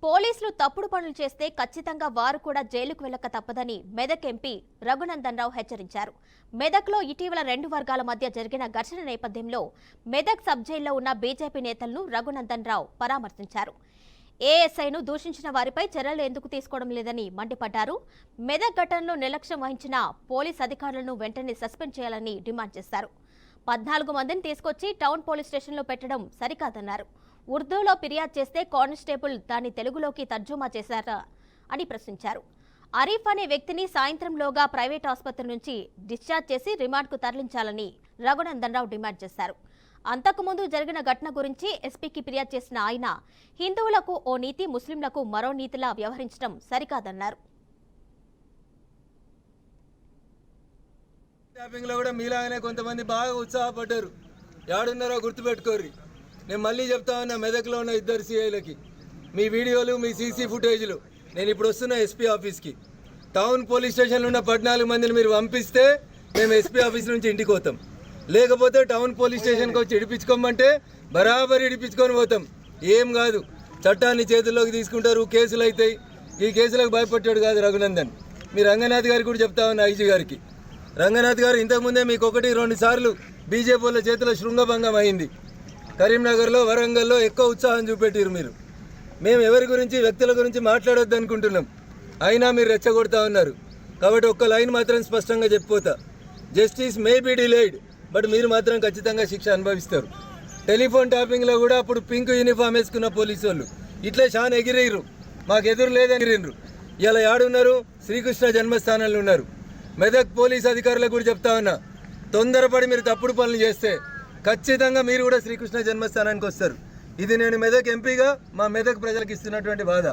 పోలీసులు తప్పుడు పనులు చేస్తే ఖచ్చితంగా వారు కూడా జైలుకు వెళ్లక తప్పదని మెదక్ ఎంపీ రఘునందన్ రావు హెచ్చరించారు. మెదక్లో ఇటీవల రెండు వర్గాల మధ్య జరిగిన ఘర్షణ నేపథ్యంలో మెదక్ సబ్ జైల్లో ఉన్న బీజేపీ నేతలను రఘునందన్ రావు పరామర్శించారు. ఏఎస్ఐను దూషించిన వారిపై చర్యలు ఎందుకు తీసుకోవడం లేదని మండిపడ్డారు. మెదక్ ఘటనలో నిర్లక్ష్యం వహించిన పోలీస్ అధికారులను వెంటనే సస్పెండ్ చేయాలని డిమాండ్ చేశారు. 14 మందిని తీసుకొచ్చి టౌన్ పోలీస్ స్టేషన్లో పెట్టడం సరికాదన్నారు. ఉర్దూలో ఫిర్యాదు చేస్తే కానిస్టేబుల్ దాన్ని తెలుగులోకి తర్జుమా చేశారా అని ప్రశ్నించారు. అరీఫ్ అనే వ్యక్తిని సాయంత్రంలోగా ప్రైవేట్ ఆసుపత్రి నుంచి డిశ్చార్జ్ చేసి రిమాండ్కు తరలించాలని రఘునందన్ రావు డిమాండ్ చేశారు. అంతకుముందు జరిగిన ఘటన గురించి ఎస్పీకి ఫిర్యాదు చేసిన ఆయన హిందువులకు ఓ నీతి, ముస్లింలకు మరో నీతిలా వ్యవహరించడం సరికాదన్నారు. ట్యాపింగ్లో కూడా మీలాగానే కొంతమంది బాగా ఉత్సాహపడ్డారు. యాడున్నారో గుర్తుపెట్టుకోర్రి. నేను మళ్ళీ చెప్తా ఉన్నా, మెదక్లో ఉన్న 2 సిఐలకి మీ వీడియోలు, మీ సీసీ ఫుటేజ్లు నేను ఇప్పుడు వస్తున్న ఎస్పీ ఆఫీస్కి, టౌన్ పోలీస్ స్టేషన్లో ఉన్న 14 మందిని మీరు పంపిస్తే మేము ఎస్పీ ఆఫీస్ నుంచి ఇంటికి పోతాం. లేకపోతే టౌన్ పోలీస్ స్టేషన్కి వచ్చి ఇడిపించుకోమంటే బరాబర్ ఇడిపించుకొని పోతాం. ఏం కాదు, చట్టాన్ని చేతుల్లోకి తీసుకుంటారు, కేసులు అవుతాయి. ఈ కేసులకు భయపడ్డాడు కాదు రఘునందన్. మీ రంగనాథ్ గారికి కూడా చెప్తా ఉన్నా, ఐజీ గారికి. రంగనాథ్ గారు ఇంతకుముందే మీకు 1-2 సార్లు బీజేపీ వాళ్ళ చేతిలో శృంగభంగం అయింది. కరీంనగర్లో, వరంగల్లో ఎక్కువ ఉత్సాహం చూపెట్టారు మీరు. మేము ఎవరి గురించి, వ్యక్తుల గురించి మాట్లాడొద్దు అనుకుంటున్నాం, అయినా మీరు రెచ్చగొడతా ఉన్నారు. కాబట్టి ఒక్క లైన్ మాత్రం స్పష్టంగా చెప్పిపోతా, justice may be delayed, but మీరు మాత్రం ఖచ్చితంగా శిక్ష అనుభవిస్తారు. టెలిఫోన్ ట్యాపింగ్లో కూడా అప్పుడు పింక్ యూనిఫామ్ వేసుకున్న పోలీసు వాళ్ళు ఇట్లే చాలా ఎగిరేరు, మాకు ఎదురు లేదని ఎగిరినరు. ఇలా యాడున్నారు? శ్రీకృష్ణ జన్మస్థానంలో ఉన్నారు. మెదక్ పోలీస్ అధికారులకు కూడా చెప్తా ఉన్నా, తొందరపడి మీరు తప్పుడు పనులు చేస్తే ఖచ్చితంగా మీరు కూడా శ్రీకృష్ణ జన్మస్థానానికి వస్తారు. ఇది నేను మెదక్ ఎంపీగా మా మెదక్ ప్రజలకు ఇస్తున్నటువంటి బాధ.